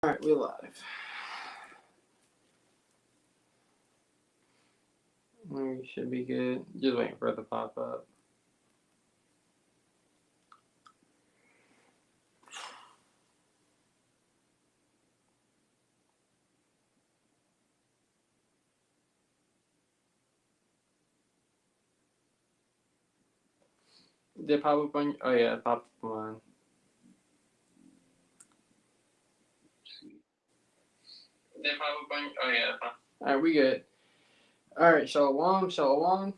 All right, we live. We should be good. Just waiting for it to pop up. Did it pop up on? Oh yeah, it popped up on. Did it pop up on? Oh yeah. All right, we good. All right, shalom, shalom,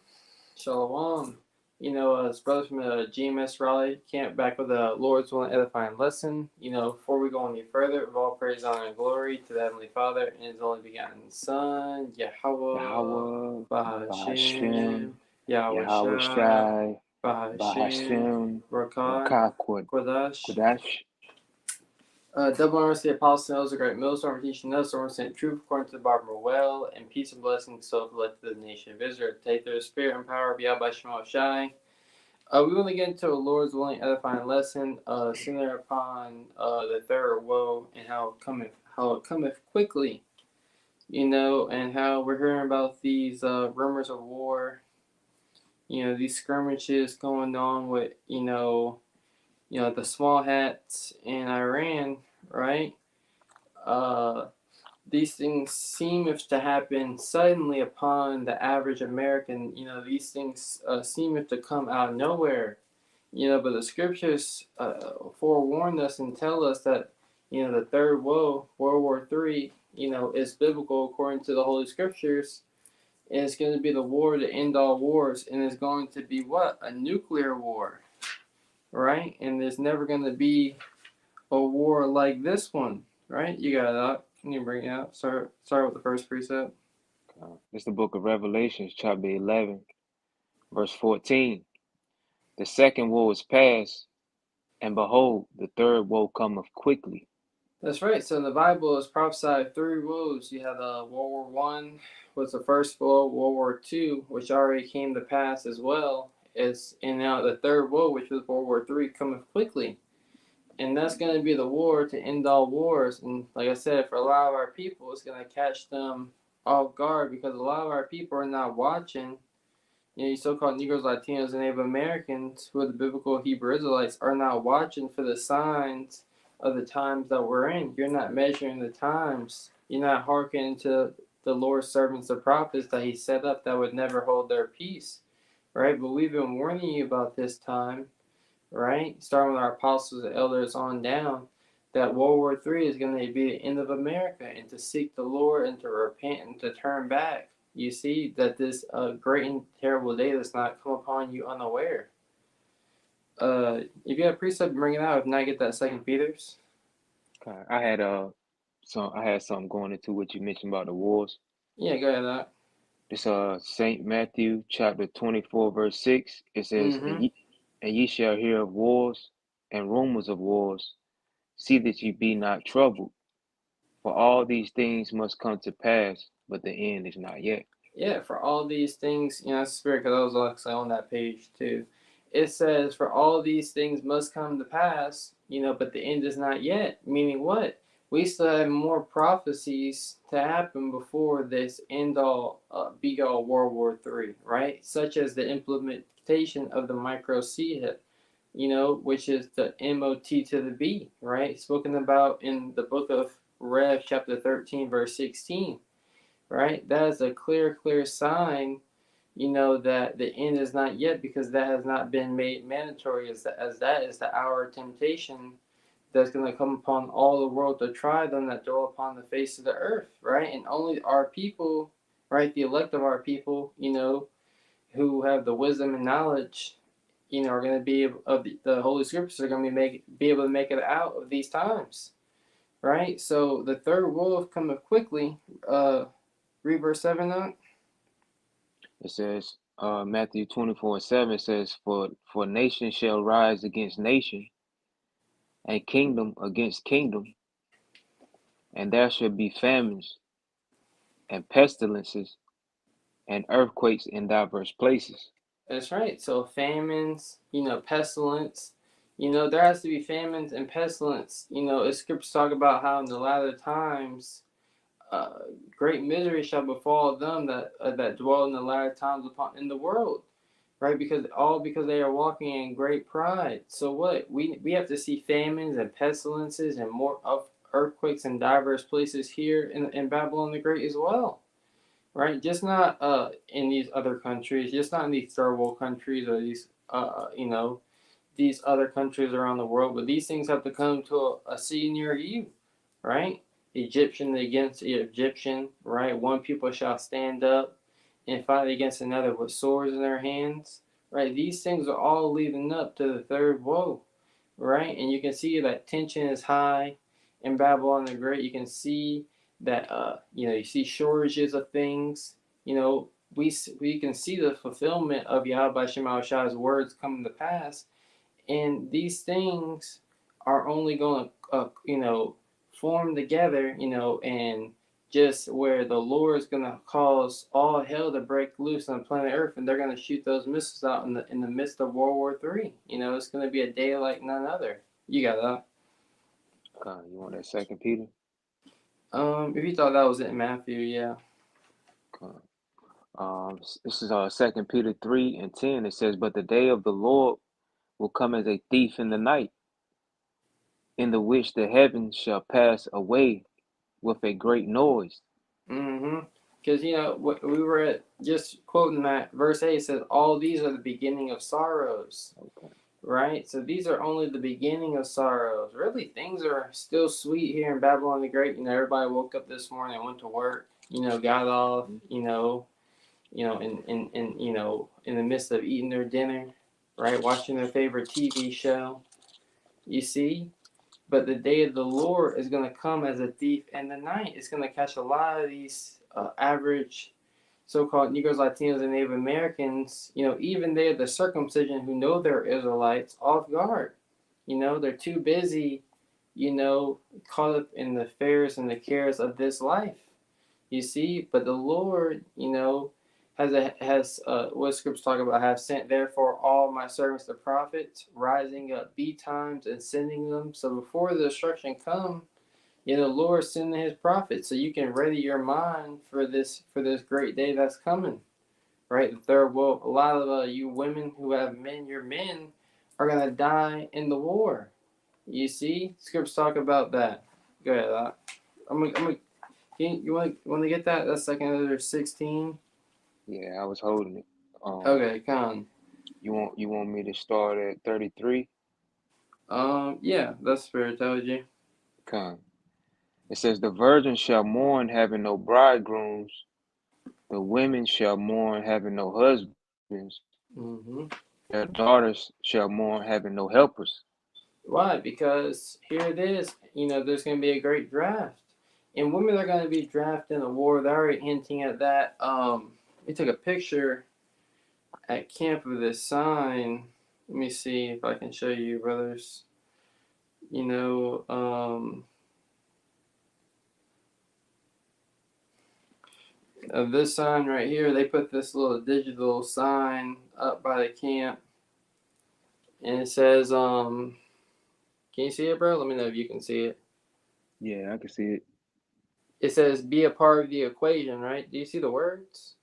shalom. It's brothers from the GMS Raleigh camp back with the Lord's will and edifying lesson. Before we go any further, of all praise, honor, and glory to the Heavenly Father and His only begotten Son, Yahweh, Yahweh, Bahashem, Bahashem, Yahweh Yahweh Shai, Shai, Bahashem, Bahashem, Rakai, Rakah Kodash. Kodash. Double honors to the Apostle Noah's a great millstone for teaching us, or sent truth according to the Bible well, and peace and blessings so led to the nation of Israel. Take their spirit and power be out by Shema Shai. We want to get into a Lord's willing edifying lesson, centered upon the third woe and how it cometh quickly, and how we're hearing about these rumors of war, these skirmishes going on with, the small hats in Iran, right? Uh, these things seem to happen suddenly upon the average American. These things seem to come out of nowhere. But the scriptures forewarn us and tell us that, the third woe, World War III, is biblical according to the Holy Scriptures. And it's going to be the war to end all wars. And it's going to be what? A nuclear war, right? And there's never going to be a war like this one, right? You got that. Can you bring it out? Start with the first precept. It's the book of Revelations, chapter 11, verse 14. The second woe is past, and behold, the third woe cometh quickly. That's right. So in the Bible, it's prophesied three woes. You have World War One was the first woe, World War Two, which already came to pass as well. And now the third woe, which was World War Three, cometh quickly. And that's going to be the war to end all wars. And like I said, for a lot of our people, it's going to catch them off guard because a lot of our people are not watching. You so-called Negroes, Latinos, and Native Americans, who are the biblical Hebrew Israelites, are not watching for the signs of the times that we're in. You're not measuring the times. You're not hearkening to the Lord's servants, the prophets that He set up that would never hold their peace, right? But we've been warning you about this time, right? Starting with our apostles and elders on down, that World War III is going to be the end of America, and to seek the Lord and to repent and to turn back. You see that this great and terrible day does not come upon you unaware. If you have a precept, bring it out. If not, get that Second Peter's. I had something going into what you mentioned about the wars. Yeah, go ahead. That. It's Saint Matthew chapter 24, verse 6. It says, Mm-hmm. and ye shall hear of wars and rumors of wars. See that ye be not troubled, for all these things must come to pass, but the end is not yet. Yeah, for all these things, that's the spirit, because I was actually on that page too. It says, for all these things must come to pass, but the end is not yet. Meaning what? We still have more prophecies to happen before this end all, be all World War III, right? Such as the implementation of the microchip, which is the MOT to the B, right? Spoken about in the book of Rev, chapter 13, verse 16, right? That is a clear sign, that the end is not yet, because that has not been made mandatory, as that is the hour of temptation that's going to come upon all the world to try them that dwell upon the face of the earth, right? And only our people, right, the elect of our people, who have the wisdom and knowledge, are going to be of the Holy Scriptures, are going to be able to make it out of these times, right? So the third wolf cometh quickly. Read verse 7 on. It says, Matthew 24:7 says, for nation shall rise against nation, and kingdom against kingdom, and there shall be famines and pestilences and earthquakes in diverse places. That's right. So famines, pestilence, There has to be famines and pestilence. Scriptures talk about how in the latter times, uh, great misery shall befall them that dwell in the latter times in the world, right? Because they are walking in great pride. So what? We have to see famines and pestilences and more of earthquakes in diverse places here in Babylon the Great as well, right? Just not in these other countries, just not in these third world countries or these other countries around the world, but these things have to come to a city near you, right? Egyptian against Egyptian, right? One people shall stand up and fight against another with swords in their hands, right? These things are all leading up to the third woe, right? And you can see that tension is high in Babylon the Great. You can see that you see shortages of things. We can see the fulfillment of Yahweh Shema Shai's words coming to pass, and these things are only going to form together, and just where the Lord is going to cause all hell to break loose on planet Earth, and they're going to shoot those missiles out in the midst of World War III. It's going to be a day like none other. You got that? You want that Second Peter? If you thought that was it in Matthew, yeah. This is 2 Peter 3:10. It says, "But the day of the Lord will come as a thief in the night, in the which the heavens shall pass away with a great noise." Because we were just quoting that verse 8 says, "All these are the beginning of sorrows." Okay. Right? So these are only the beginning of sorrows. Really, things are still sweet here in Babylon the Great. Everybody woke up this morning and went to work, got off, in the midst of eating their dinner, right? Watching their favorite TV show. You see? But the day of the Lord is going to come as a thief in the night. It's going to catch a lot of these average so-called Negroes, Latinos, and Native Americans, even they, the circumcision, who know they're Israelites, off guard. They're too busy, caught up in the affairs and the cares of this life. You see, but the Lord, has what scriptures talk about, have sent therefore all my servants the prophets, rising up betimes and sending them. So before the destruction come, the Lord sending his prophets so you can ready your mind for this great day that's coming. Right? The third world, a lot of you women who have men, your men are gonna die in the war. You see? Scriptures talk about that. Go ahead. You want to get that? That's 2 Ezra 16. Yeah, I was holding it. Okay, come You want me to start at 33? Yeah, that's spiritology. Come. It says, "The virgin shall mourn, having no bridegrooms. The women shall mourn, having no husbands. Mm-hmm. Their daughters shall mourn, having no helpers." Why? Because here it is. There's going to be a great draft, and women are going to be drafted in the war. They're already hinting at that. We took a picture at camp of this sign. Let me see if I can show you, brothers. Of this sign right here, they put this little digital sign up by the camp, and it says, can you see it, bro? Let me know if you can see it. Yeah, I can see it. It says, "Be a part of the equation," right? Do you see the words?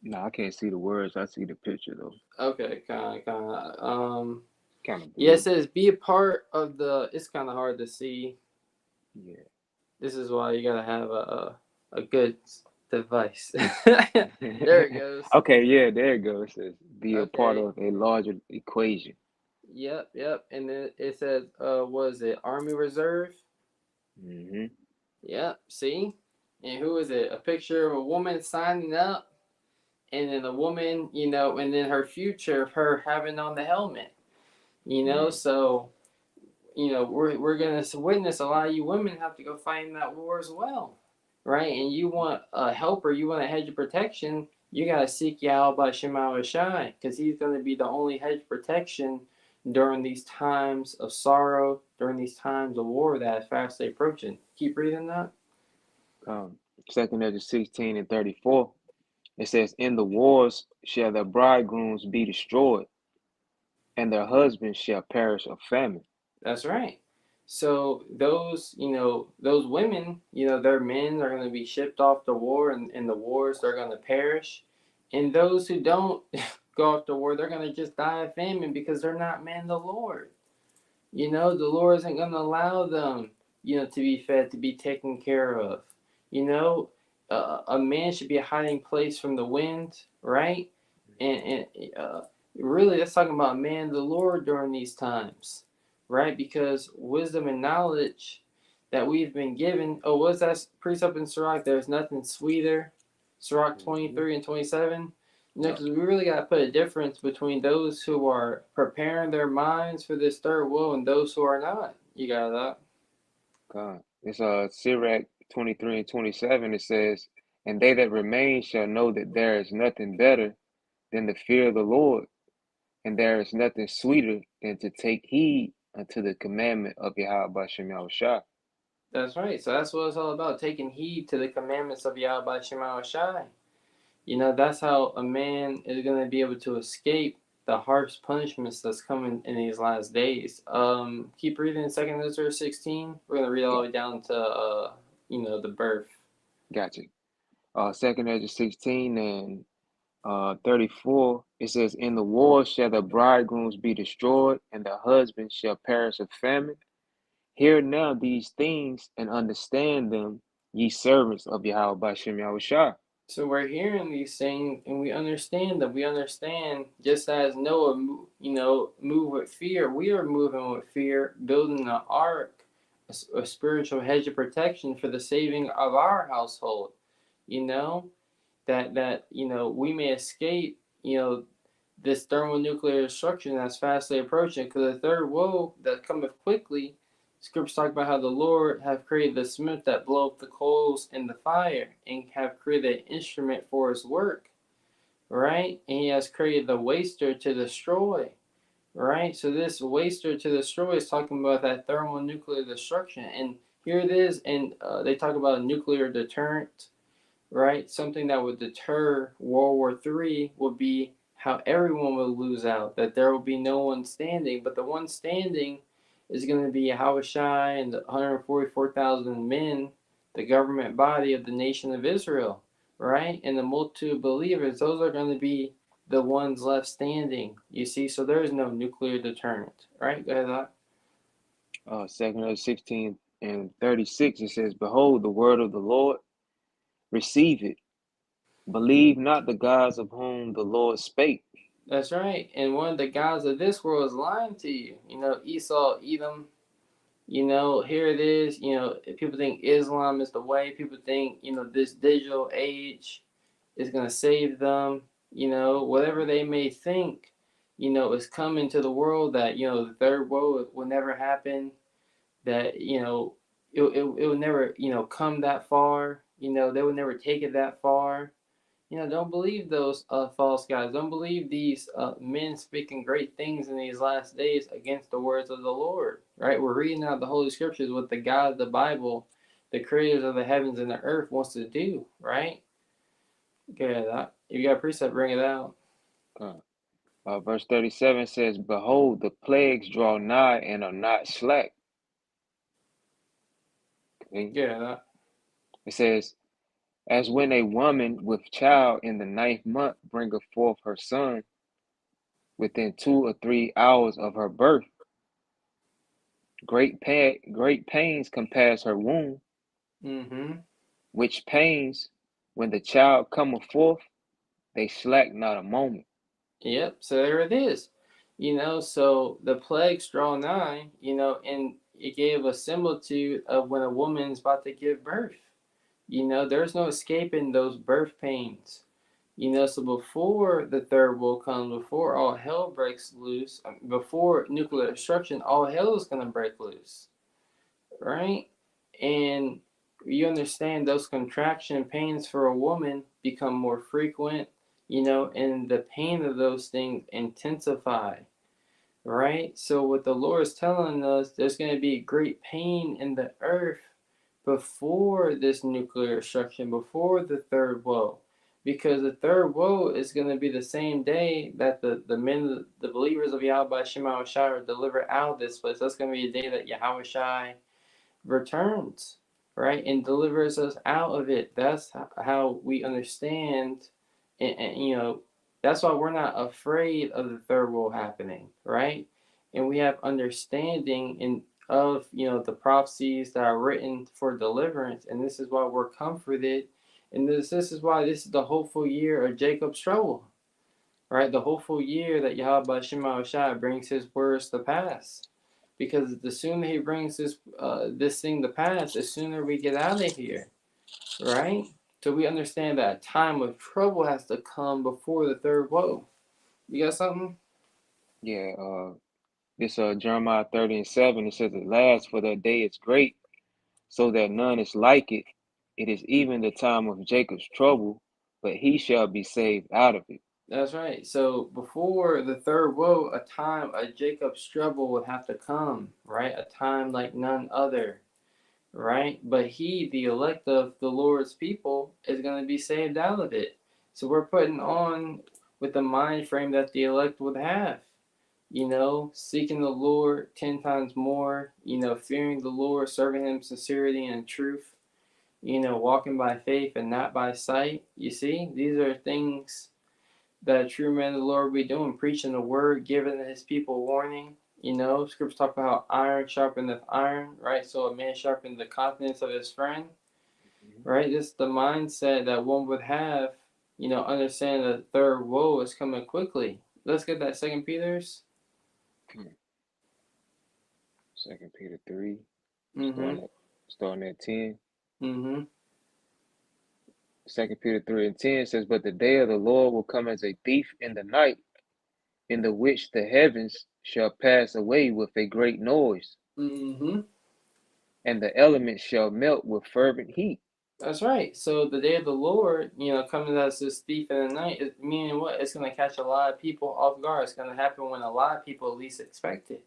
No, I can't see the words. I see the picture though. Okay, kind of. Kind of Yeah, it blue. says, "Be a part of the." It's kind of hard to see. Yeah. This is why you gotta have a good device. There it goes. Okay, yeah, there it goes. It says, "Be a part Okay. of a larger equation." Yep. And then it says, what is it? Army Reserve. Mm-hmm. Yep. See. And who is it? A picture of a woman signing up, and then the woman, and then her future of her having on the helmet. So we're gonna witness a lot of you women have to go fight in that war as well, right? And you want a helper, you want a hedge of protection. You gotta seek Yahweh Shema Shai, because he's gonna be the only hedge of protection during these times of sorrow, during these times of war that is fastly approaching. Keep reading that. 2 Ezra 16:34. It says, "In the wars shall their bridegrooms be destroyed, and their husbands shall perish of famine. That's right. So those, those women, their men are going to be shipped off to war, and in the wars they're going to perish. And those who don't go off to war, they're going to just die of famine because they're not men of the Lord. The Lord isn't going to allow them, to be fed, to be taken care of. You know, a man should be a hiding place from the wind, right? And really, that's talking about a man of the Lord during these times, right? Because wisdom and knowledge that we've been given. Oh, what's that precept in Sirach? There's nothing sweeter. Sirach 23 and 27. Because we really got to put a difference between those who are preparing their minds for this third woe and those who are not. You got that? God. It's Sirach 23 and 27. It says, and they that remain shall know that there is nothing better than the fear of the Lord, and there is nothing sweeter than to take heed unto the commandment of Yahweh Bashem Yahushua. That's right. So that's what it's all about, taking heed to the commandments of Yahweh Shema Shai. That's how a man is going to be able to escape the harsh punishments that's coming in these last days. Keep reading 2nd Ezra 16. We're going to read all the way down to, the birth. Gotcha. 2nd Ezra 16 and 34, it says, in the war shall the bridegrooms be destroyed, and the husbands shall perish of famine. Hear now these things and understand them, ye servants of Yahweh Bashem Yahushua. So we're hearing these things and we understand that we understand, just as Noah, moved with fear, we are moving with fear, building an ark, a spiritual hedge of protection for the saving of our household. That we may escape, this thermonuclear destruction that's fastly approaching. Because the third woe that cometh quickly, Scriptures talk about how the Lord have created the smith that bloweth the coals in the fire, and have created an instrument for his work, right? And he has created the waster to destroy, right? So this waster to destroy is talking about that thermonuclear destruction. And here it is, and they talk about a nuclear deterrent, right? Something that would deter World War III would be how everyone would lose out, that there will be no one standing, but the one standing is going to be Yahushai and the 144,000 men, the government body of the nation of Israel, right? And the multitude of believers, those are going to be the ones left standing. You see, so there is no nuclear deterrent, right? Go ahead, Doc. 2nd Ezra 16 and 36, it says, behold, the word of the Lord, receive it. Believe not the gods of whom the Lord spake. That's right. And one of the gods of this world is lying to you. Esau, Edom, here it is. People think Islam is the way. People think, this digital age is going to save them. Whatever they may think, is coming to the world, that, the third woe will never happen, that, it will never, come that far. They would never take it that far. Don't believe those false gods. Don't believe these men speaking great things in these last days against the words of the Lord. Right? We're reading out the Holy Scriptures, what the God of the Bible, the creators of the heavens and the earth, wants to do. Right? Okay, if you got a precept, bring it out. Verse 37 says, behold, the plagues draw nigh and are not slack. Okay. Yeah. It says, as when a woman with child in the 9th month bringeth forth her son within 2 or 3 hours of her birth, great pains compass her womb, which pains, when the child cometh forth, they slack not a moment. Yep, so there it is. So the plagues draw nigh, and it gave a similitude of when a woman's about to give birth. There's no escaping those birth pains. So before the third woe comes, before all hell breaks loose, before nuclear destruction, all hell is going to break loose, right? And you understand those contraction pains for a woman become more frequent, and the pain of those things intensify, right? So what the Lord is telling us, there's going to be great pain in the earth before this nuclear destruction, before the third woe. because the third woe is going to be the same day that the believers of Yahweh Shema Shai are delivered out of this place. That's going to be a day that Yahweh Shai returns, right, and delivers us out of it. That's how we understand, and that's why we're not afraid of the third woe happening, right? And we have understanding of the prophecies that are written for deliverance, and this is why we're comforted, and this is why this is the hopeful year of Jacob's trouble, right? The hopeful year that Yahweh Shema Shai brings His words to pass, because the sooner He brings this thing to pass, the sooner we get out of here, right? So we understand that a time of trouble has to come before the third woe. You got something? Yeah, this Jeremiah 30:7, it says, "Alas, for that day is great, so that none is like it. It is even the time of Jacob's trouble, but he shall be saved out of it." That's right. So before the third woe, a time of Jacob's trouble would have to come, right? A time like none other, right? But he, the elect of the Lord's people, is going to be saved out of it. So we're putting on with the mind frame that the elect would have. Seeking the Lord 10 times more, fearing the Lord, serving Him sincerity and truth, walking by faith and not by sight. You see, these are things that a true man of the Lord will be doing, preaching the word, giving His people warning. Scriptures talk about how iron sharpeneth iron, right? So a man sharpens the confidence of his friend, right? This is the mindset that one would have, understanding the third woe is coming quickly. Let's get that Second Peter's. 2 Peter 3, Mm-hmm. starting at 10. Mm-hmm. 2 Peter 3:10 says, "But the day of the Lord will come as a thief in the night, in the which the heavens shall pass away with a great noise, Mm-hmm. and the elements shall melt with fervent heat." That's right. So the day of the Lord, coming as this thief in the night, meaning what? It's going to catch a lot of people off guard. It's going to happen when a lot of people least expect it,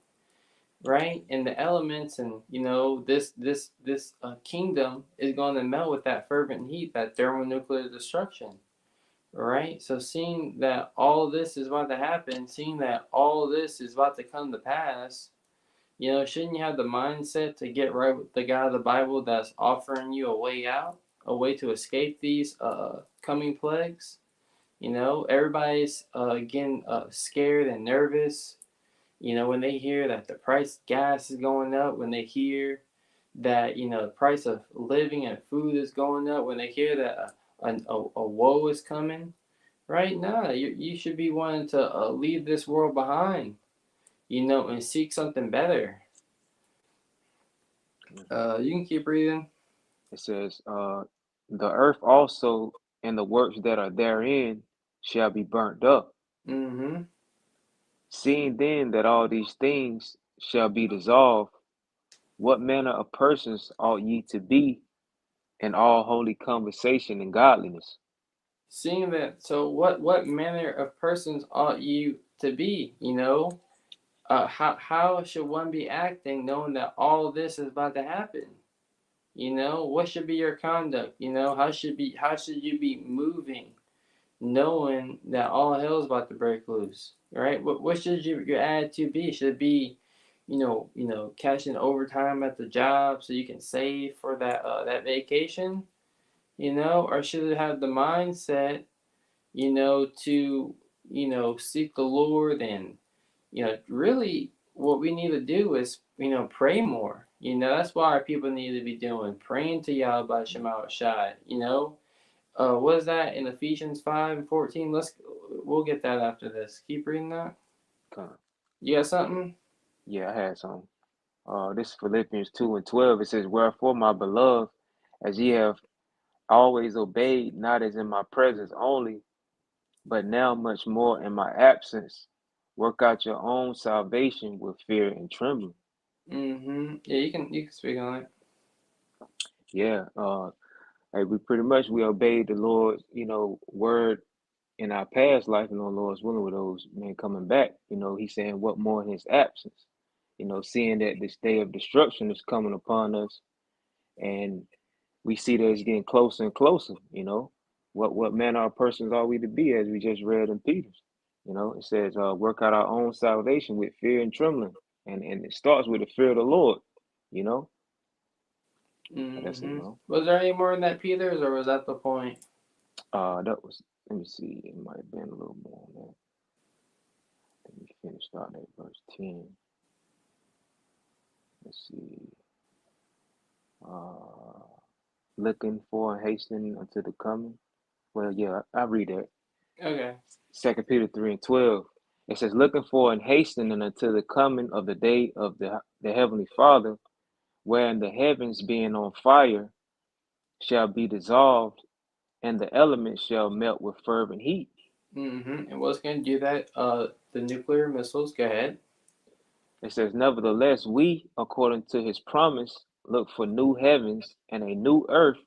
right? And the elements, and this kingdom is going to melt with that fervent heat, that thermonuclear destruction, right? So seeing that all this is about to happen, seeing that all this is about to come to pass, shouldn't you have the mindset to get right with the God of the Bible that's offering you a way out, a way to escape these coming plagues? Everybody's again scared and nervous. When they hear that the price of gas is going up, when they hear that the price of living and food is going up, when they hear that a woe is coming, right? Nah, you should be wanting to leave this world behind, and seek something better. You can keep reading. It says, "The earth also and the works that are therein shall be burnt up. Mm-hmm. Seeing then that all these things shall be dissolved, what manner of persons ought ye to be in all holy conversation and godliness?" Seeing that, so what manner of persons ought you to be? How should one be acting knowing that all this is about to happen? What should be your conduct? How should you be moving, knowing that all hell is about to break loose, right? What should your attitude be? Should it be, cashing overtime at the job so you can save for that vacation, or should it have the mindset, to seek the Lord, and really what we need to do is pray more. That's what our people need to be doing, praying to Yahweh Shema Shai. What is that in Ephesians 5:14? We'll get that after this. Keep reading that. Come. You got something? Yeah, I had some. This is Philippians 2:12. It says, "Wherefore, my beloved, as ye have always obeyed, not as in my presence only, but now much more in my absence, work out your own salvation with fear and trembling." Mm-hmm. Yeah, you can speak on it. Yeah, hey, we obeyed the Lord's, word in our past life, and on Lord's willing with those men coming back. He's saying what more in his absence. Seeing that this day of destruction is coming upon us, and we see that it's getting closer and closer. what manner of persons are we to be, as we just read in Peter's. It says, work out our own salvation with fear and trembling. And it starts with the fear of the Lord, you know? That's it, bro. Was there any more in that, Peters, or was that the point? That was, let me see, it might have been a little more on that. Let me finish starting at verse 10. Let's see. Looking for and hastening unto the coming. Well, yeah, I read that. Okay. 2 Peter 3 and 12. It says, looking for and hastening unto the coming of the day of the Heavenly Father, wherein the heavens being on fire shall be dissolved, and the elements shall melt with fervent heat. And what's going to do that? The nuclear missiles. Go ahead. It says, nevertheless, we, according to his promise, look for new heavens and a new earth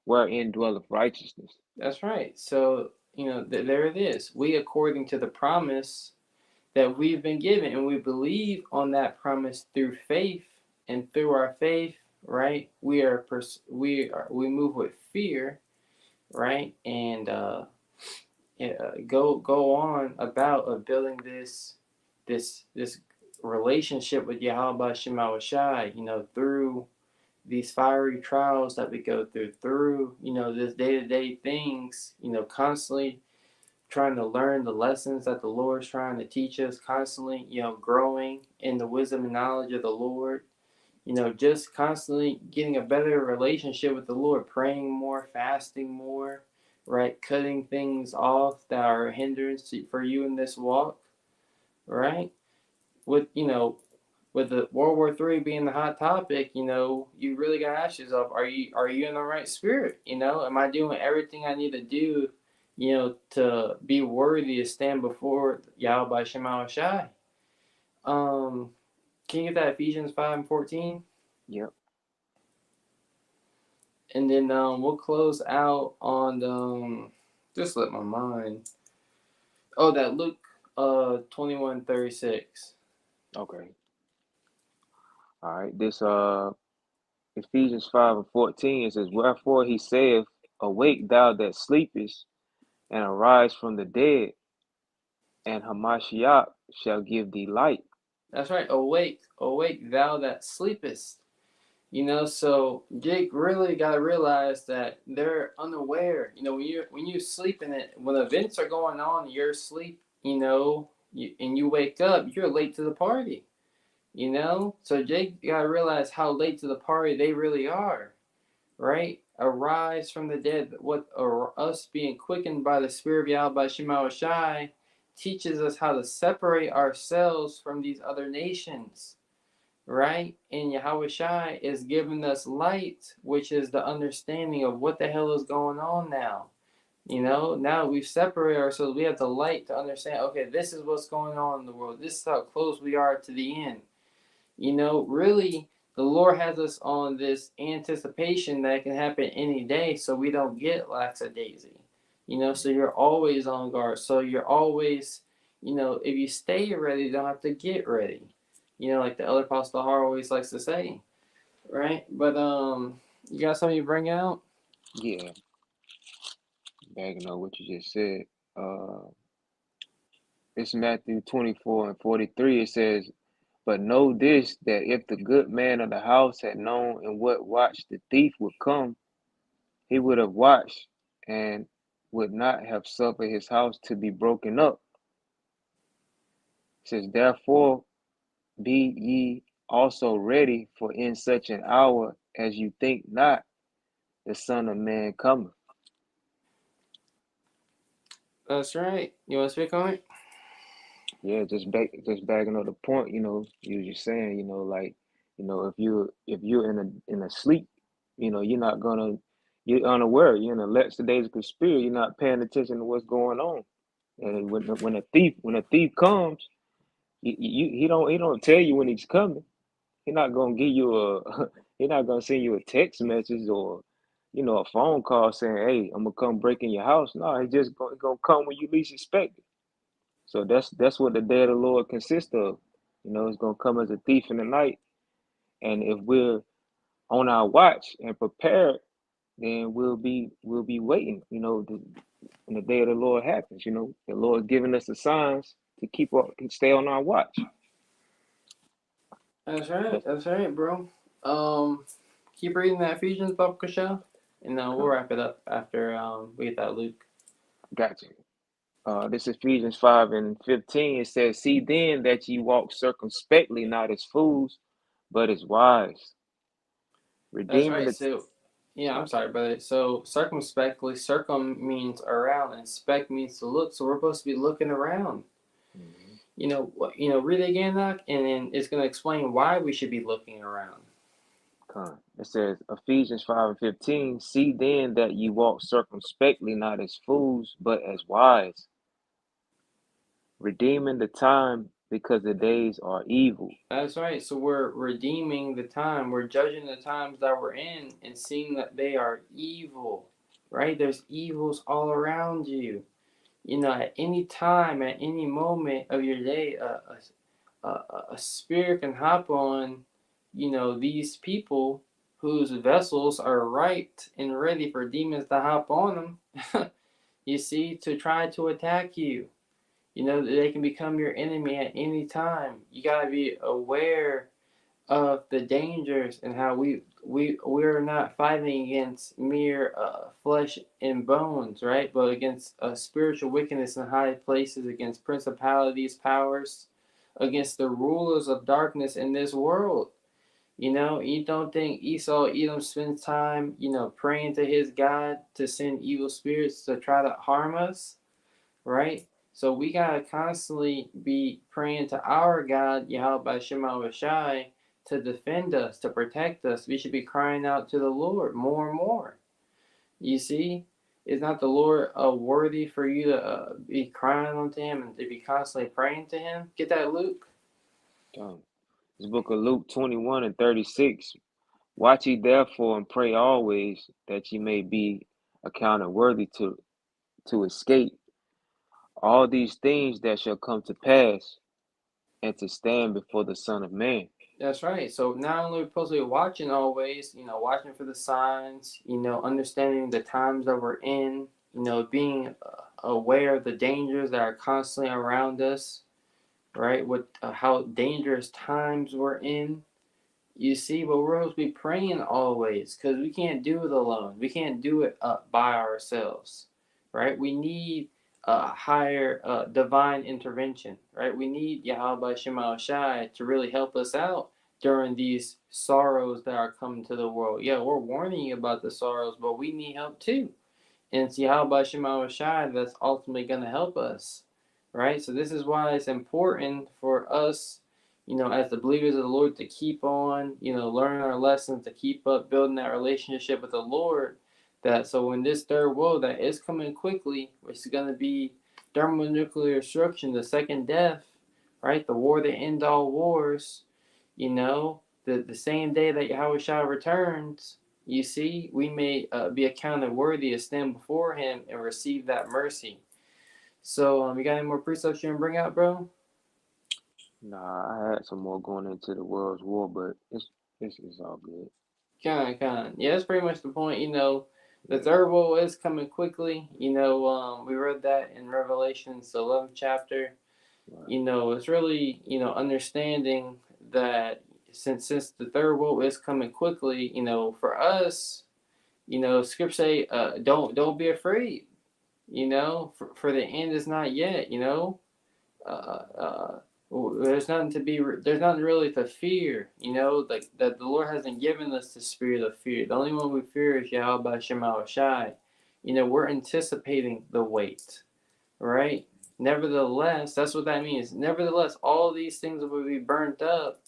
wherein dwelleth righteousness. That's right. So, there it is. We, according to the promise that we've been given, and we believe on that promise through faith, and through our faith, right? We move with fear, right? And go on about building this relationship with Yahweh Shema Shai, through these fiery trials that we go through, this day-to-day things, constantly trying to learn the lessons that the Lord's trying to teach us, constantly, growing in the wisdom and knowledge of the Lord, just constantly getting a better relationship with the Lord, praying more, fasting more, right? Cutting things off that are a hindrance for you in this walk, right? With, with the World War III being the hot topic, you really got to ask yourself, are you in the right spirit? Am I doing everything I need to do, to be worthy to stand before Yahweh Shema Shai? Can you get that Ephesians 5 and 14? Yep. And then we'll close out on just let my mind. Oh, that Luke 21:36. Okay. All right. This Ephesians 5 and 14, it says, wherefore he saith, awake thou that sleepest, and arise from the dead, and Hamashiach shall give thee light. That's right. Awake, awake, thou that sleepest. So Jake really got to realize that they're unaware. When you sleep in it, when events are going on, you're asleep. And you wake up, you're late to the party. So Jake got to realize how late to the party they really are, right? Arise from the dead. What us being quickened by the Spirit of Yahweh Shema Shai teaches us how to separate ourselves from these other nations, right? And Yahweh Shai is giving us light, which is the understanding of what the hell is going on now. Now we've separated ourselves. We have the light to understand, okay, this is what's going on in the world. This is how close we are to the end. Really, the Lord has us on this anticipation that can happen any day, so we don't get lackadaisy. So you're always on guard. So you're always, if you stay ready, you don't have to get ready. Like the elder Apostle Har always likes to say, right? But you got something you bring out? Yeah. Bagging on what you just said. It's Matthew 24 and 43. It says, but know this, that if the good man of the house had known in what watch the thief would come, he would have watched and would not have suffered his house to be broken up. It says, therefore be ye also ready, for in such an hour as you think not, the Son of Man cometh. That's right. You want to speak on it? Yeah, just bagging up the point, you was just saying, like, if you're in a sleep, you're unaware, you're in a lackadaisical spirit, you're not paying attention to what's going on. And when a thief comes, he don't tell you when he's coming. He's not gonna give you he's not gonna send you a text message or a phone call saying, hey, I'm gonna come break in your house. No, he just gonna come when you least expect it. So that's what the day of the Lord consists of. It's gonna come as a thief in the night. And if we're on our watch and prepared, then we'll be waiting. When the day of the Lord happens. The Lord giving us the signs to keep up, stay on our watch. That's right. That's That's right, bro. Um, keep reading that Ephesians, Baba Kasha, and we'll come. wrap it up after we get that Luke. Gotcha. This is Ephesians 5:15. It says, "See then that ye walk circumspectly, not as fools, but as wise, That's redeeming right. the." So, yeah, I'm Sorry. sorry, brother. So, circumspectly, circum means around, and spec means to look. So, we're supposed to be looking around. Mhm. Read it again, Doc, and then it's going to explain why we should be looking around. Come. It says Ephesians 5:15. "See then that ye walk circumspectly, not as fools, but as wise, redeeming the time, because the days are evil." That's right. So, we're redeeming the time. We're judging the times that we're in and seeing that they are evil, right? There's evils all around you. At any time, at any moment of your day, a spirit can hop on, these people whose vessels are right and ready for demons to hop on them, you see, to try to attack you. They can become your enemy at any time. You got to be aware of the dangers and how we're not fighting against mere flesh and bones, right? But against spiritual wickedness in high places, against principalities, powers, against the rulers of darkness in this world. You don't think Esau Edom spends time, praying to his God to send evil spirits to try to harm us, right? So we gotta constantly be praying to our God, Yahweh Shema Rashai, to defend us, to protect us. We should be crying out to the Lord more and more. You see, is not the Lord worthy for you to be crying unto Him and to be constantly praying to Him? Get that, Luke? Come. This book of Luke 21:36. "Watch ye therefore and pray always, that ye may be accounted worthy to escape all these things that shall come to pass, and to stand before the Son of Man." That's right. So not only are we supposed to be watching always, watching for the signs, understanding the times that we're in, being aware of the dangers that are constantly around us, right? What how dangerous times we're in. You see, but we're supposed to be praying always because we can't do it alone. We can't do it by ourselves, right? We need a higher divine intervention, right? We need Yahweh Shema Shai to really help us out during these sorrows that are coming to the world. Yeah, we're warning you about the sorrows, but we need help too. And it's Yahweh Shema Shai that's ultimately going to help us, right? So this is why it's important for us, as the believers of the Lord, to keep on, learning our lessons, to keep up building that relationship with the Lord. That so when this third world that is coming quickly, which is going to be thermonuclear destruction, the second death, right? The war that ends all wars, the same day that Yahweh Shah returns, you see, we may be accounted worthy to stand before Him and receive that mercy. So, you got any more precepts you want to bring out, bro? Nah, I had some more going into the world's war, but it's all good. Kind of. Yeah, that's pretty much the point. The Yeah. third woe is coming quickly. We read that in Revelations, the 11th chapter. Right. It's really, understanding that since the third woe is coming quickly, for us, scripture say, don't be afraid. For the end is not yet. Uh, uh, there's nothing really to fear. Like that the Lord hasn't given us the spirit of fear. The only one we fear is Yahweh Shema Shai. We're anticipating the wait, right? Nevertheless, that's what that means. Nevertheless, all these things will be burnt up.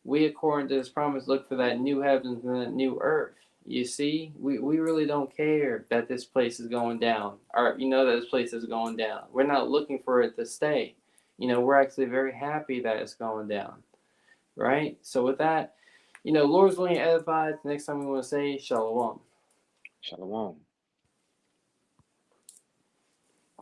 We, according to His promise, look for that new heavens and that new earth. You see, we really don't care that this place is going down, or that this place is going down. We're not looking for it to stay. We're actually very happy that it's going down, right? So with that, Lord's willing edified. Next time we want to say Shalom. Shalom.